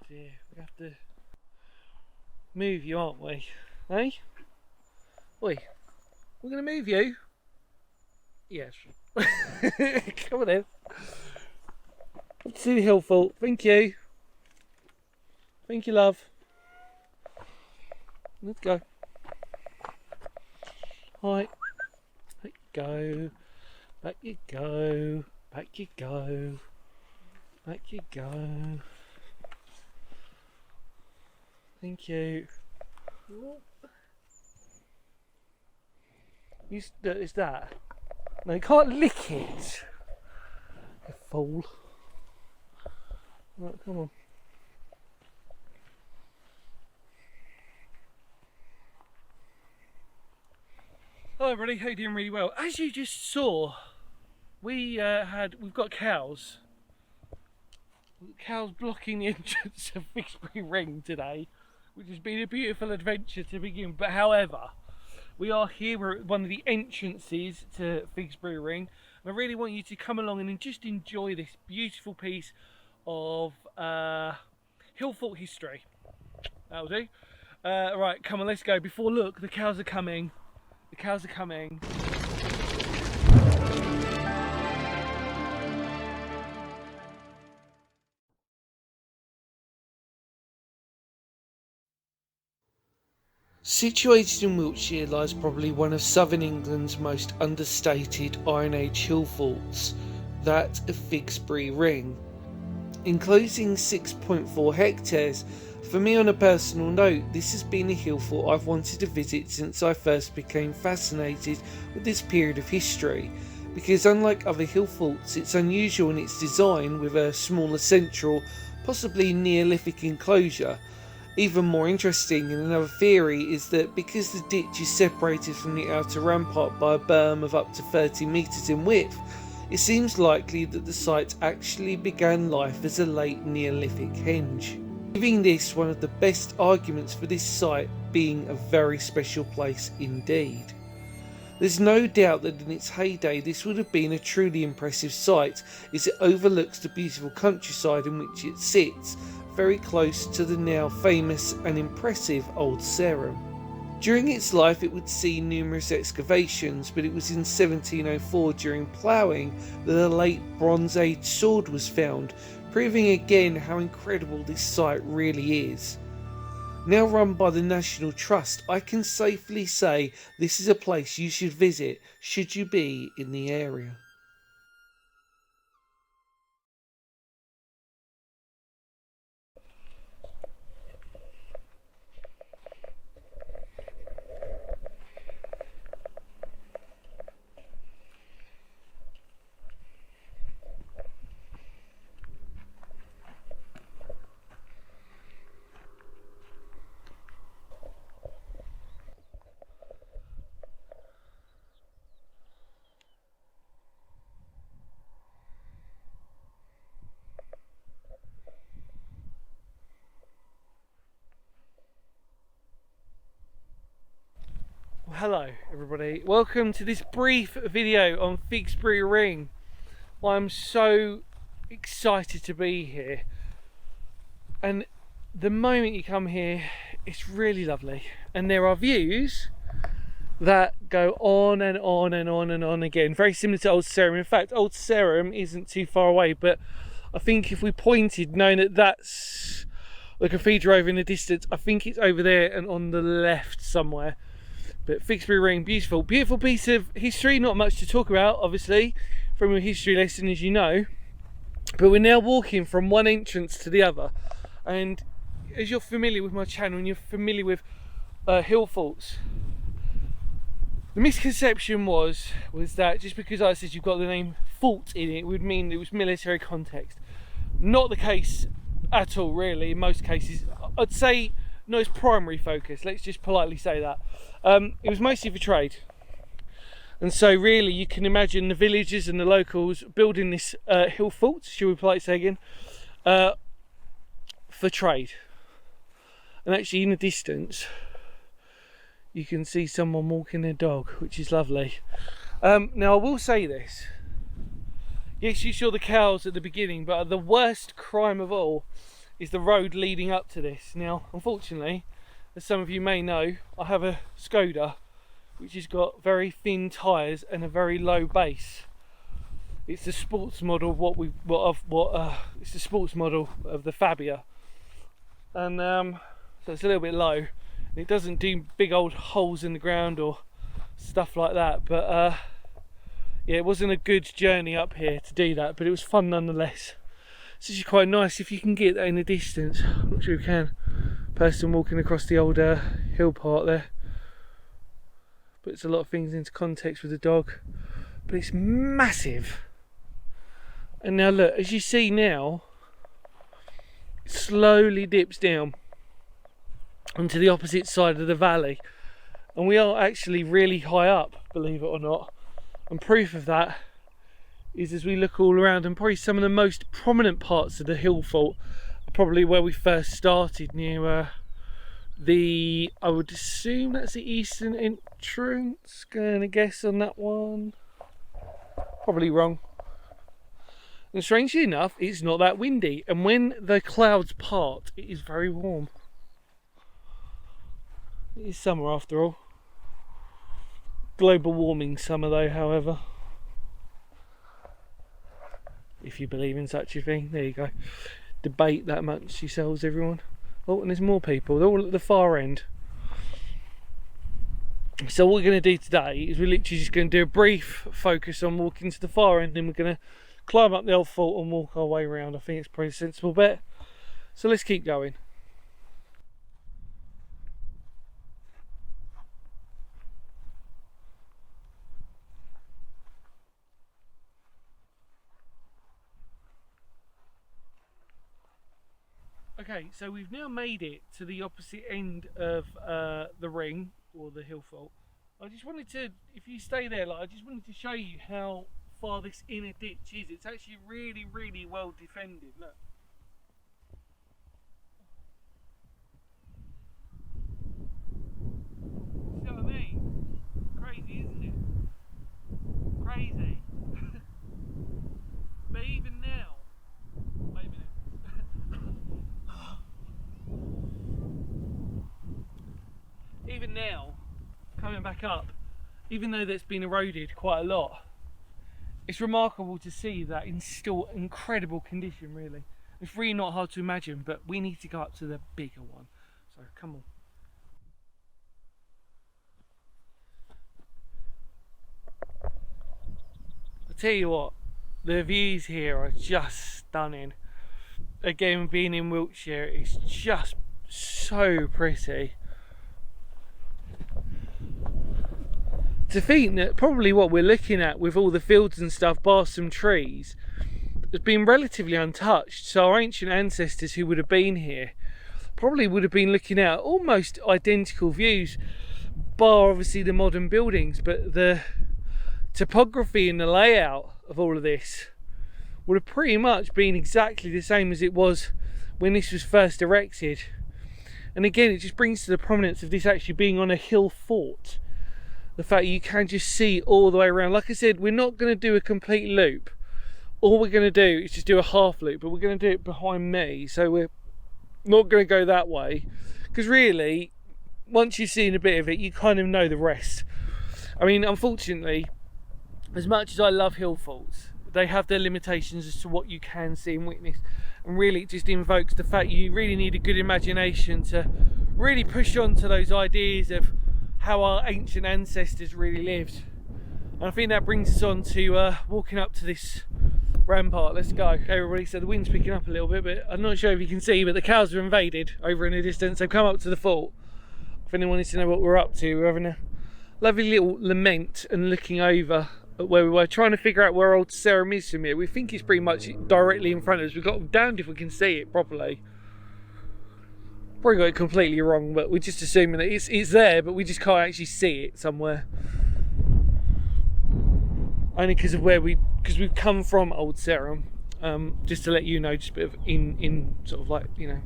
dear, we have to move you, aren't we? Eh? Oi, we're going to move you? Yes. Come on then. Let's see the hill fault. Thank you. Thank you, love. Let's go. Right. Back you go. Back you go. Back you go. Back you go. Thank you. It's that. No, you can't lick it. You fool. Right, come on. Hello everybody, how you doing? Really well. As you just saw, we've got cows. Cows blocking the entrance of Figsbury Ring today, which has been a beautiful adventure to begin. But however, we are here, we're at one of the entrances to Figsbury Ring, and I really want you to come along and just enjoy this beautiful piece of hill fort history. That'll do. Right, come on, let's go. Before, look, the cows are coming. The cows are coming. Situated in Wiltshire lies probably one of southern England's most understated Iron Age hill forts, that of Figsbury Ring. Enclosing 6.4 hectares, for me on a personal note, this has been a hill fort I've wanted to visit since I first became fascinated with this period of history, because unlike other hill forts, it's unusual in its design with a smaller central, possibly Neolithic enclosure. Even more interesting, and another theory, is that because the ditch is separated from the outer rampart by a berm of up to 30 metres in width, it seems likely that the site actually began life as a late Neolithic henge, giving this one of the best arguments for this site being a very special place indeed. There's no doubt that in its heyday this would have been a truly impressive site, as it overlooks the beautiful countryside in which it sits, very close to the now famous and impressive Old Sarum. During its life it would see numerous excavations, but it was in 1704 during ploughing that a late Bronze Age sword was found, proving again how incredible this site really is. Now run by the National Trust, I can safely say this is a place you should visit should you be in the area. Hello everybody, welcome to this brief video on Figsbury Ring. I'm so excited to be here, and the moment you come here it's really lovely, and there are views that go on and on and on and on again, very similar to Old Sarum. In fact, Old Sarum isn't too far away, but I think if we pointed, knowing that that's the cathedral over in the distance, I think it's over there and on the left somewhere. But Figsbury Ring, beautiful, beautiful piece of history. Not much to talk about, obviously, from a history lesson, as you know. But we're now walking from one entrance to the other. And as you're familiar with my channel and you're familiar with hill forts, the misconception was that just because I said you've got the name fort in it would mean it was military context. Not the case at all, really. In most cases, I'd say not its primary focus. Let's just politely say that. It was mostly for trade, and so really you can imagine the villagers and the locals building this hill fort, shall we politely say again, for trade. And actually in the distance you can see someone walking their dog, which is lovely. Now I will say this, yes, you saw the cows at the beginning, but the worst crime of all is the road leading up to this. Now, unfortunately, as some of you may know, I have a Skoda which has got very thin tyres and a very low base. It's the sports model it's the sports model of the Fabia, and so it's a little bit low. It doesn't do big old holes in the ground or stuff like that, but yeah, it wasn't a good journey up here to do that, but it was fun nonetheless. It's actually quite nice if you can get that in the distance. I'm not sure you can. Person walking across the old hill part there. Puts a lot of things into context with the dog, but it's massive. And now look, as you see now, it slowly dips down onto the opposite side of the valley, and we are actually really high up, believe it or not. And proof of that is as we look all around, and probably some of the most prominent parts of the hill fault are probably where we first started, near I would assume that's the eastern entrance. Gonna guess on that one. Probably wrong. And strangely enough, it's not that windy, and when the clouds part, it is very warm. It is summer after all. Global warming summer though, however. If you believe in such a thing, there you go. Debate that much yourselves, everyone. Oh, and there's more people. They're all at the far end. So what we're going to do today is we're literally just going to do a brief focus on walking to the far end, then we're going to climb up the old fault and walk our way around. I think it's a pretty sensible bet. So let's keep going. Okay, so we've now made it to the opposite end of the ring, or the hill fault. I just wanted to, if you stay there, I just wanted to show you how far this inner ditch is. It's actually really, really well defended. Look. See what I mean? Crazy, isn't it? Crazy. But even now, wait a minute. Even now, coming back up, even though that's been eroded quite a lot, it's remarkable to see that in still incredible condition, really. It's really not hard to imagine, but we need to go up to the bigger one. So come on. I'll tell you what, the views here are just stunning. Again, being in Wiltshire, it's just so pretty. To think that probably what we're looking at with all the fields and stuff, bar some trees, has been relatively untouched. So our ancient ancestors who would have been here probably would have been looking at almost identical views, bar obviously the modern buildings, but the topography and the layout of all of this would have pretty much been exactly the same as it was when this was first erected. And again, it just brings to the prominence of this actually being on a hill fort. The fact that you can just see all the way around. Like I said, we're not going to do a complete loop. All we're going to do is just do a half loop, but we're going to do it behind me. So we're not going to go that way. Because really, once you've seen a bit of it, you kind of know the rest. I mean, unfortunately, as much as I love hill faults, they have their limitations as to what you can see and witness. And really, it just invokes the fact you really need a good imagination to really push on to those ideas of how our ancient ancestors really lived. And I think that brings us on to walking up to this rampart. Let's go. Okay, everybody, so the wind's picking up a little bit, but I'm not sure if you can see, but the cows are invaded over in the distance. They've come up to the fort. If anyone wants to know what we're up to, we're having a lovely little lament and looking over at where we were, trying to figure out where Old Sarum is from here. We think it's pretty much directly in front of us. We've got damned if we can see it properly. Probably got it completely wrong, but we're just assuming that it's there, but we just can't actually see it somewhere. Only because of because we've come from Old Sarum. Just to let you know, just a bit of in sort of like, you know,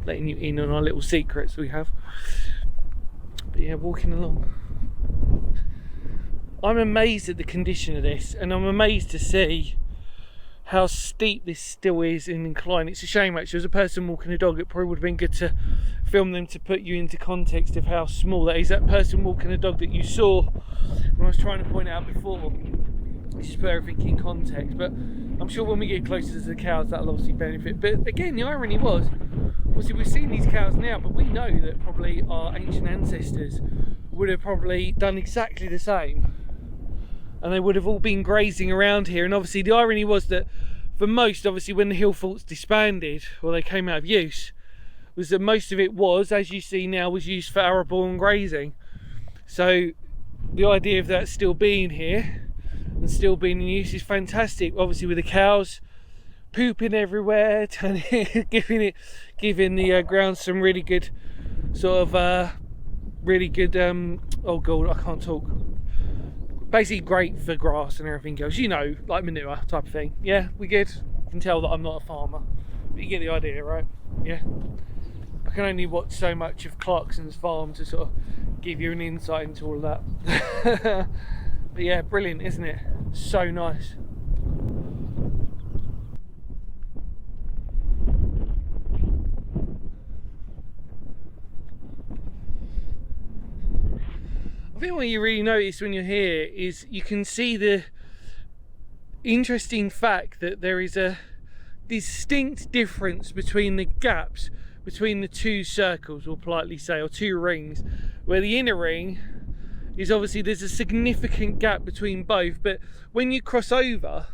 letting you in on our little secrets we have. But yeah, walking along. I'm amazed at the condition of this, and I'm amazed to see how steep this still is and inclined. It's a shame actually, as a person walking a dog, it probably would have been good to film them to put you into context of how small that is. That person walking a dog that you saw when I was trying to point out before, just put everything in context. But I'm sure when we get closer to the cows, that'll obviously benefit. But again, the irony was, obviously we've seen these cows now, but we know that probably our ancient ancestors would have probably done exactly the same, and they would have all been grazing around here. And obviously the irony was that for most, obviously when the hill forts disbanded, or they came out of use, was that most of it was, as you see now, was used for arable and grazing. So the idea of that still being here and still being in use is fantastic. Obviously with the cows pooping everywhere, giving the ground some really good sort of oh god, I can't talk. Basically great for grass and everything else, you know, like manure type of thing. Yeah, we good. You can tell that I'm not a farmer, but you get the idea, right? Yeah. I can only watch so much of Clarkson's farm to sort of give you an insight into all of that. But yeah, brilliant, isn't it? So nice. I think what you really notice when you're here is you can see the interesting fact that there is a distinct difference between the gaps between the two circles, or politely say, or two rings, where the inner ring is obviously, there's a significant gap between both, but when you cross over,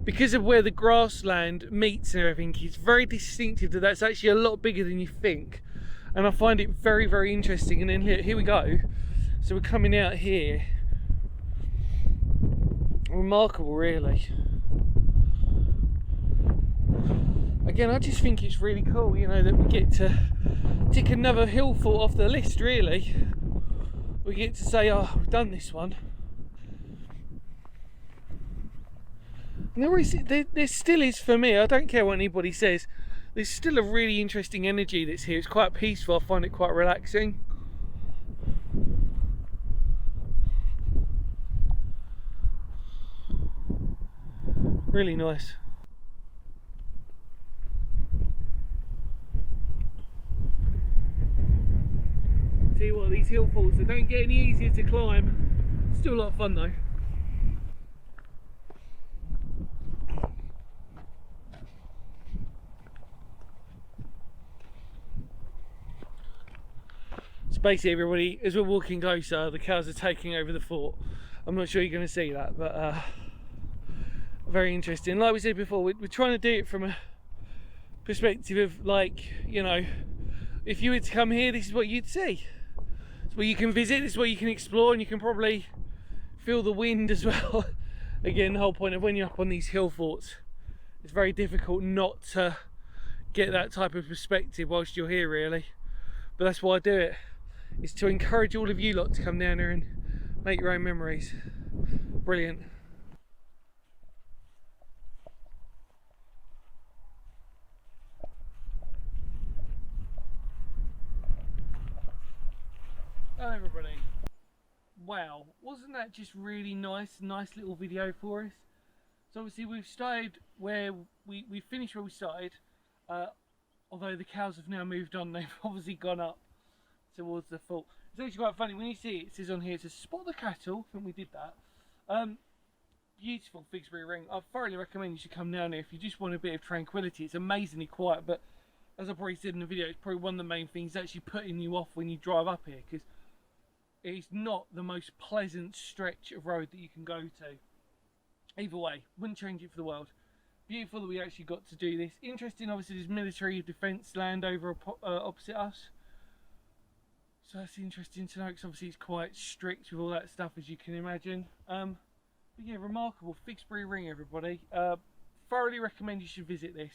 because of where the grassland meets and everything, it's very distinctive that that's actually a lot bigger than you think. And I find it very, very interesting. And then here we go. So we're coming out here. Remarkable, really. Again, I just think it's really cool, you know, that we get to tick another hill fort off the list, really. We get to say, oh, we've done this one. And there still is, for me, I don't care what anybody says, there's still a really interesting energy that's here. It's quite peaceful, I find it quite relaxing. Really nice. Tell you what, these hill forts, they don't get any easier to climb. Still a lot of fun though. So basically everybody, as we're walking closer, the cows are taking over the fort. I'm not sure you're going to see that, but very interesting. Like we said before, we're trying to do it from a perspective of, like, you know, if you were to come here, this is what you'd see. It's where you can visit, this is where you can explore, and you can probably feel the wind as well. Again, the whole point of when you're up on these hill forts, it's very difficult not to get that type of perspective whilst you're here, really. But that's why I do it. It's to encourage all of you lot to come down here and make your own memories. Brilliant. Hello everybody. Wow, wasn't that just really nice little video for us? So obviously we've started where we finished where we started, although the cows have now moved on. They've obviously gone up towards the fort. It's actually quite funny when you see it, it says on here, it says spot the cattle. I think we did that. Beautiful Figsbury Ring. I thoroughly recommend you should come down here if you just want a bit of tranquility. It's amazingly quiet, but as I probably said in the video, it's probably one of the main things actually putting you off when you drive up here, because it's not the most pleasant stretch of road that you can go to. Either way, wouldn't change it for the world. Beautiful that we actually got to do this. Interesting, obviously there's military defence land over opposite us. So that's interesting to know, because obviously it's quite strict with all that stuff, as you can imagine. But yeah, remarkable Figsbury Ring, everybody. Thoroughly recommend you should visit this.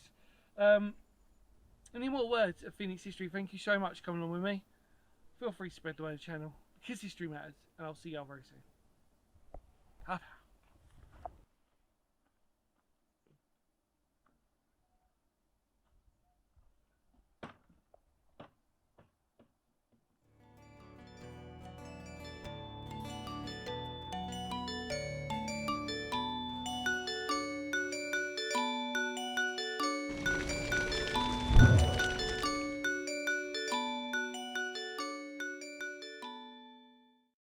Any more words of Phoenix history? Thank you so much for coming on with me. Feel free to spread the word of the channel, because history matters, and I'll see you all very soon.